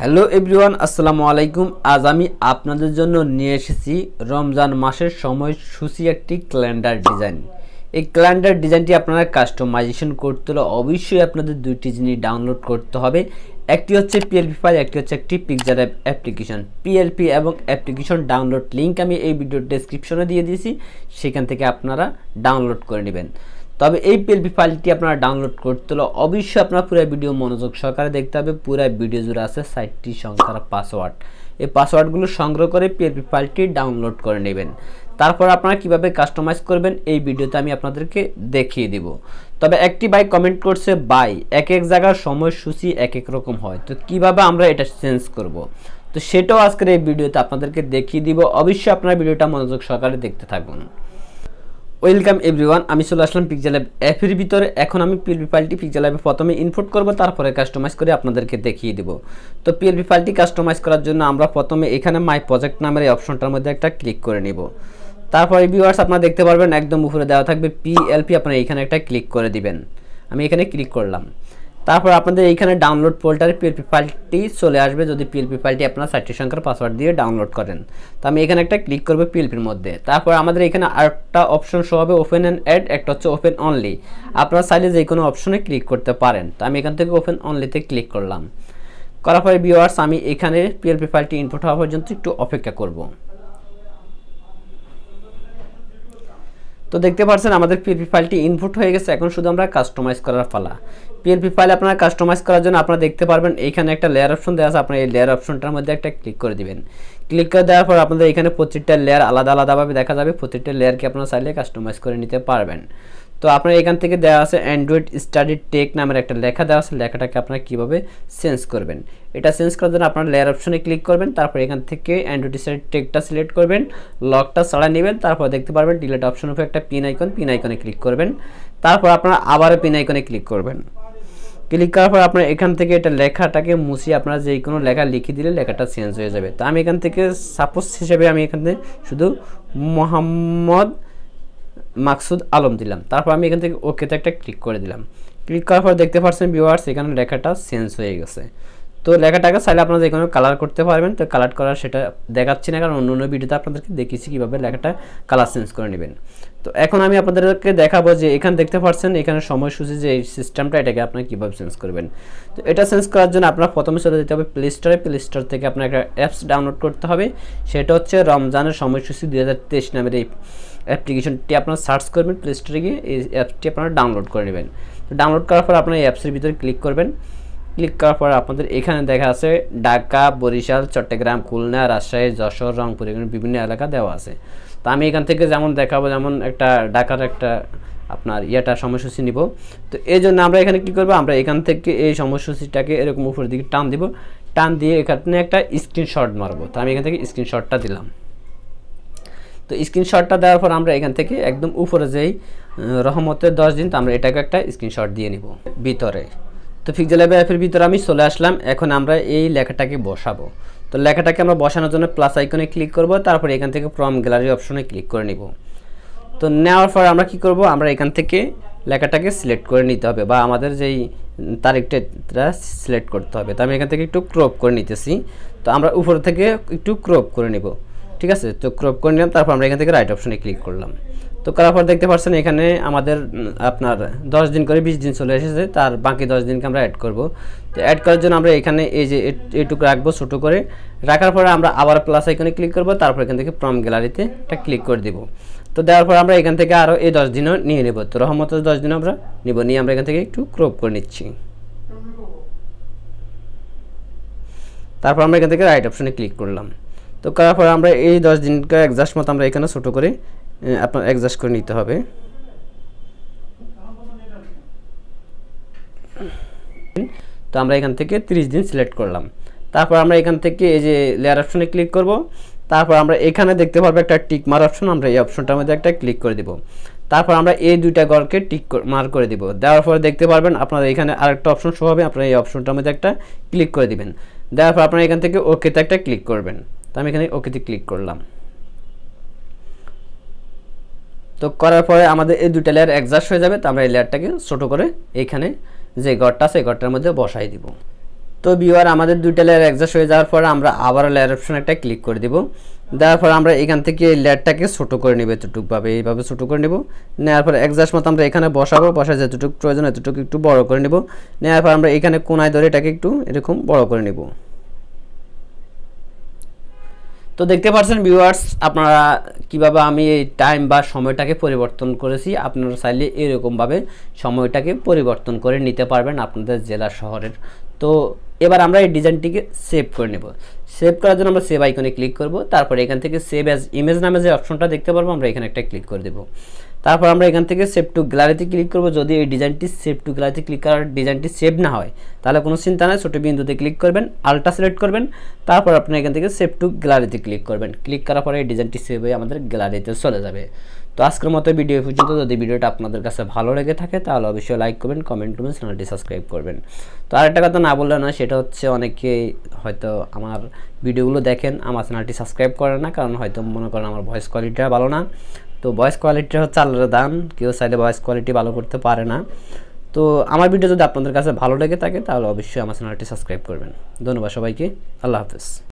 Hello everyone, আসসালামু আলাইকুম। আজ আমি আপনাদের জন্য নিয়ে এসেছি রমজান মাসের সময়সূচি একটি ক্যালেন্ডার ডিজাইন। এই ক্যালেন্ডার ডিজাইনটি আপনারা কাস্টমাইজেশন করতে হলে অবশ্যই আপনাদের দুইটি জিনিস ডাউনলোড করতে হবে। একটি হচ্ছে পিএলপি ফাইল, একটি হচ্ছে একটি পিকচার অ্যাপ্লিকেশন। পিএলপি এবং অ্যাপ্লিকেশন ডাউনলোড লিঙ্ক আমি এই ভিডিওর ডেসক্রিপশনে দিয়ে দিয়েছি, সেখান থেকে আপনারা ডাউনলোড করে নেবেন। তবে এই পিএলপি ফাইলটি আপনারা ডাউনলোড করতে হলে অবশ্যই আপনার পুরো ভিডিও মনোযোগ সহকারে দেখতে হবে। পুরো ভিডিও জুড়ে আছে 60টি সংখ্যার পাসওয়ার্ড। এই পাসওয়ার্ডগুলো সংগ্রহ করে পিএলপি ফাইলটি ডাউনলোড করে নেবেন। তারপর আপনারা কিভাবে কাস্টমাইজ করবেন এই ভিডিওতে আমি আপনাদেরকে দেখিয়ে দিব। তবে একটি ভাই কমেন্ট করছে, ভাই এক এক জায়গার সময়সূচি এক এক রকম হয়, তো কিভাবে আমরা এটা চেঞ্জ করব। তো সেটাও আজকের এই ভিডিওতে আপনাদেরকে দেখিয়ে দিব। অবশ্যই আপনারা ভিডিওটা মনোযোগ সহকারে দেখতে থাকুন। ওয়েলকাম এভরিওয়ান, আমি চলে আসলাম পিকচার ল্যাব অ্যাপের ভিতরে। এখন আমি পিএলপি ফাইলটি পিকচার ল্যাবে প্রথমে ইনপুট করব, তারপরে কাস্টমাইজ করে আপনাদেরকে দেখিয়ে দিব। তো পিএলপি ফাইলটি কাস্টমাইজ করার জন্য আমরা প্রথমে এখানে মাই প্রজেক্ট নামের এই অপশনটার মধ্যে একটা ক্লিক করে নিব। তারপরে ভিউয়ার্স আপনারা দেখতে পারবেন একদম উপরে দেওয়া থাকবে পিএলপি, আপনারা এখানে একটা ক্লিক করে দিবেন। আমি এখানে ক্লিক করলাম। তারপর আপনাদের এইখানে ডাউনলোড ফোল্ডারে পিএলপি ফাইলটি চলে আসবে, যদি পিএলপি ফাইলটি আপনারা 60টি সংখ্যার পাসওয়ার্ড দিয়ে ডাউনলোড করেন। তো আমি এখানে একটা ক্লিক করব পিএলপির মধ্যে। তারপর আমাদের এখানে আরেকটা অপশন শো হবে, ওপেন অ্যান্ড অ্যাড, একটা হচ্ছে ওপেন অনলি। আপনারা চাইলে যে কোনো অপশনে ক্লিক করতে পারেন। তো আমি এখান থেকে ওপেন অনলিতে ক্লিক করলাম। করার পরে ভিউয়ার্স আমি এখানে পিএলপি ফাইলটি ইনপুট হওয়া পর্যন্ত একটু অপেক্ষা করব। তো দেখতে পাচ্ছেন আমাদের পিএলপি ফাইলটি ইনপুট হয়ে গেছে। এখন শুধু আমরা কাস্টমাইজ করার পালা। পিএলপি ফাইল আপনারা কাস্টমাইজ করার জন্য আপনারা দেখতে পারবেন এইখানে একটা লেয়ার অপশন দেওয়া আছে, আপনারা এই লেয়ার অপশনটার মধ্যে একটা ক্লিক করে দিবেন। ক্লিক করে দেওয়ার পর আপনাদের এখানে প্রত্যেকটা লেয়ার আলাদা আলাদাভাবে দেখা যাবে। প্রত্যেকটা লেয়ারকে আপনারা চাইলে কাস্টমাইজ করে নিতে পারবেন। তো আপনারা এখান থেকে দেওয়া আছে অ্যান্ড্রয়েড স্টাডি টেক নামের একটা লেখা দেওয়া আছে, লেখাটাকে আপনারা কীভাবে চেঞ্জ করবেন। এটা চেঞ্জ করার জন্য আপনারা লেয়ার অপশনে ক্লিক করবেন। তারপর এখান থেকে অ্যান্ড্রয়েড স্টাডি টেকটা সিলেক্ট করবেন, লকটা ছাড়া নেবেন। তারপর দেখতে পারবেন ডিলিট অপশনের উপর একটা পিন আইকনে ক্লিক করবেন। তারপর আপনারা আবারও পিন আইকনে ক্লিক করবেন। ক্লিক করার পর আপনারা এখান থেকে এটা লেখাটাকে মুছিয়ে আপনারা যে কোনো লেখা লিখে দিলে লেখাটা চেঞ্জ হয়ে যাবে। তো আমি এখান থেকে সাপোজ হিসেবে আমি এখান থেকে শুধু মোহাম্মদ মাকসুদ আলম দিলাম। তারপর আমি এখান থেকে ওকেতে একটা ক্লিক করে দিলাম। ক্লিক করার পর দেখতে পাচ্ছেন ভিউয়ার্স এখানে লেখাটা চেঞ্জ হয়ে গেছে। তো লেখাটাকে চাইলে আপনারা যে কোনো কালার করতে পারবেন। তো কালার করার সেটা দেখাচ্ছি না, কারণ অন্য ভিডিওতে আপনাদেরকে দেখিয়েছি কীভাবে লেখাটা কালার চেঞ্জ করে নেবেন। তো এখন আমি আপনাদেরকে দেখাবো যে এখানে দেখতে পাচ্ছেন এখানে সময়সূচি যে এই সিস্টেমটা, এটাকে আপনারা কীভাবে চেঞ্জ করবেন। তো এটা চেঞ্জ করার জন্য আপনারা প্রথমে চলে যেতে হবে প্লে স্টোরে। প্লে স্টোর থেকে আপনার একটা অ্যাপস ডাউনলোড করতে হবে, সেটা হচ্ছে রমজানের সময়সূচি 2023 নামের এই অ্যাপ্লিকেশনটি আপনারা সার্চ করবেন। প্লে স্টোরে গিয়ে এই অ্যাপটি আপনারা ডাউনলোড করে নেবেন। তো ডাউনলোড করার পর আপনারা এই অ্যাপসের ভিতরে ক্লিক করবেন। ক্লিক করার পর আপনাদের এখানে দেখা আছে ঢাকা, বরিশাল, চট্টগ্রাম, খুলনা, রাজশাহী, যশোর, রংপুর, এখানে বিভিন্ন এলাকা দেওয়া আছে। তো আমি এখান থেকে যেমন দেখাবো, যেমন একটা ঢাকার একটা আপনার সময়সূচি নিব। তো এই জন্য আমরা এখানে কী করবো, আমরা এখান থেকে এই সময়সূচিটাকে এরকম উপরের দিকে টান দিব। টান দিয়ে এখানে একটা স্ক্রিনশট মারবো। তো আমি এখান থেকে স্ক্রিনশটটা দিলাম। তো স্ক্রিনশটটা দেওয়ার পর আমরা এখান থেকে একদম উপরে যেই রহমতের 10 দিন, তো আমরা এটাকে একটা স্ক্রিনশট দিয়ে নিব ভিতরে। তো পিকচার ল্যাব অ্যাপের ভিতরে আমি চলে আসলাম। এখন আমরা এই লেখাটাকে বসাবো। তো লেখাটাকে আমরা বসানোর জন্য প্লাস আইকনে ক্লিক করব। তারপর এখান থেকে ফ্রম গ্যালারি অপশনে ক্লিক করে নিব। তো নেওয়ার পর আমরা কি করব, আমরা এখান থেকে লেখাটাকে সিলেক্ট করে নিতে হবে, বা আমাদের যেই তারিখটা সিলেক্ট করতে হবে। তো আমি এখান থেকে একটু ক্রপ করে নিতেছি। তো আমরা উপর থেকে একটু ক্রপ করে নিব, ঠিক আছে। তো ক্রপ করে নিলাম। তারপর আমরা এখান থেকে রাইট অপশনে ক্লিক করলাম। তো করার পর দেখতে পাচ্ছেন এখানে আমাদের আপনার 10 দিন করে 20 দিন চলে এসেছে, তার বাকি 10 দিনকে আমরা অ্যাড করব। তো অ্যাড করার জন্য আমরা এখানে এই যে এইটুকু রাখবো ছোটো করে। রাখার পরে আমরা আবার প্লাস আইকনে ক্লিক করব। তারপর এখান থেকে ফ্রম গ্যালারিতে একটা ক্লিক করে দেব। তো দেওয়ার পর আমরা এখান থেকে আরও এই 10 দিনও নিয়ে নেব। তো রহমতের 10 দিন আমরা নিয়ে আমরা এখান থেকে একটু ক্রপ করে নিচ্ছি। তারপর আমরা এখান থেকে রাইট অপশনে ক্লিক করলাম। তো করার পর আমরা এই 10 দিনকে অ্যাডজাস্ট মতো আমরা এখানে ছোটো করে আপনার অ্যাডজাস্ট করে নিতে হবে। তো আমরা এখান থেকে 30 দিন সিলেক্ট করলাম। তারপর আমরা এখান থেকে এই যে লেয়ার অপশনে ক্লিক করব। তারপর আমরা এখানে দেখতে পারবো একটা টিক মার অপশন, আমরা এই অপশনটার মধ্যে একটা ক্লিক করে দিব। তারপর আমরা এই দুইটা ঘরকে টিক মার করে দিব। দেওয়ার পরে দেখতে পারবেন আপনারা এখানে আরেকটা অপশন শো হবে, আপনারা এই অপশনটার মধ্যে একটা ক্লিক করে দিবেন। দেওয়ার পর আপনারা এখান থেকে ওকেতে একটা ক্লিক করবেন। তো আমি এখানে ওকেতে ক্লিক করলাম। তো করার পরে আমাদের এই দুইটা লেয়ার অ্যাডজাস্ট হয়ে যাবে। তো আমরা এই লেয়ারটাকে ছোটো করে এখানে যে ঘরটা আছে এই ঘরটার মধ্যে বসাই দিব। তো ভিউয়ার আমাদের দুইটা লেয়ার অ্যাডজাস্ট হয়ে যাওয়ার পর আমরা আবার লেয়ার অপশন একটা ক্লিক করে দিব। দেওয়ার পর আমরা এখান থেকে এই লেয়ারটাকে ছোটো করে নেব, এতটুকুভাবে এইভাবে ছোটো করে নেব। নেওয়ার পর অ্যাডজাস্ট মতো আমরা এখানে বসাবো, বসায় যতটুকু প্রয়োজন এতটুকু একটু বড় করে নেব। নেওয়ার পর আমরা এখানে কোনায় ধরে এটাকে একটু এরকম বড় করে নেব। তো দেখতে পাচ্ছেন ভিউয়ার্স আপনারা কিভাবে আমি এই টাইম বা সময়টাকে পরিবর্তন করেছি। আপনারা চাইলে এরকমভাবে সময়টাকে পরিবর্তন করে নিতে পারবেন আপনাদের জেলা শহরের। তো এবার আমরা এই ডিজাইনটিকে সেভ করে নেব। সেভ করার জন্য আমরা সেভ আইকনে ক্লিক করব। তারপর এখান থেকে সেভ অ্যাজ ইমেজ নামে যে অপশনটা দেখতে পারবো আমরা এখানে একটা ক্লিক করে দেব। তারপর আমরা এখান থেকে সেভ টু গ্যালারিতে ক্লিক করব। যদি এই ডিজাইনটি সেভ টু গ্যালারিতে ক্লিক করার ডিজাইনটি সেভ না হয় তাহলে কোনো চিন্তা নাই, ছোটো বিন্দুতে ক্লিক করবেন, আলটা সিলেক্ট করবেন, তারপর আপনি এখান থেকে সেভ টু গ্যালারিতে ক্লিক করবেন। ক্লিক করার পরে এই ডিজাইনটি সেভ হয়ে আমাদের গ্যালারিতে চলে যাবে। তো আজকের মতো ভিডিও পর্যন্ত। যদি ভিডিওটা আপনাদের কাছে ভালো লেগে থাকে তাহলে অবশ্যই লাইক করবেন, কমেন্ট করবেন, চ্যানেলটি সাবস্ক্রাইব করবেন। তো আরেকটা কথা না বললে না, সেটা হচ্ছে অনেকেই হয়তো আমার ভিডিওগুলো দেখেন আমার চ্যানেলটি সাবস্ক্রাইব করে না, কারণ হয়তো মনে করেন আমার ভয়েস কোয়ালিটিটা ভালো না। তো ভয়েস কোয়ালিটি হচ্ছে আল্লাহর দান, কেউ চাইলে ভয়েস কোয়ালিটি ভালো করতে পারে না। তো আমার ভিডিও যদি আপনাদের কাছে ভালো লেগে থাকে তাহলে অবশ্যই আমার চ্যানেলটি সাবস্ক্রাইব করবেন। ধন্যবাদ সবাইকে, আল্লাহ হাফেজ।